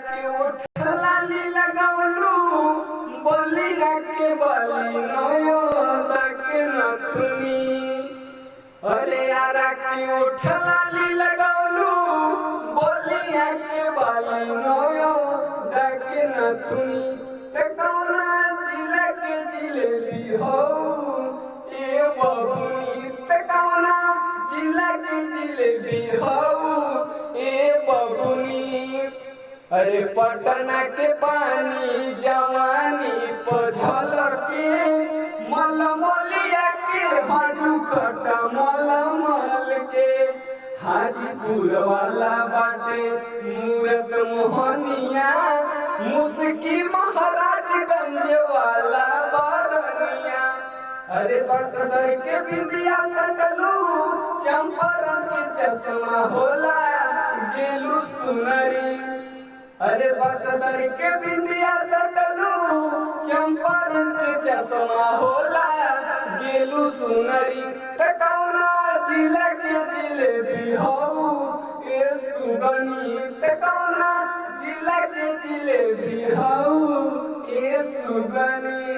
के उठलाली लगवलू बोलिया के बली नयो तक नथुनी। अरे यारा के उठलाली लगवलू बोलिया के बली नयो तक नथुनी। ते कौना जिला के जिलेबी हो ए बबुनी। ते कौना जिला के जिलेबी हो ए बबुनी। अरे पटना के पानी जवानी पझल के मलमलिया के हाडू खटा मलमल के। हाजीपुर वाला बाटे मूरत मोहनिया मुस्की महाराजगंज वाला बरनिया। अरे बक्सर के बिंदिया सटलू चंपारण के चश्मा होला गेलू सुनरी। अरे बक्सर के बिंदिया सटलू चंपारण के चश्मा होला गेलू सुनरी। ते कौना जिला के जिलेबी हो ए सुगनी। ते कौना जिला के जिलेबी हो ए सुगनी।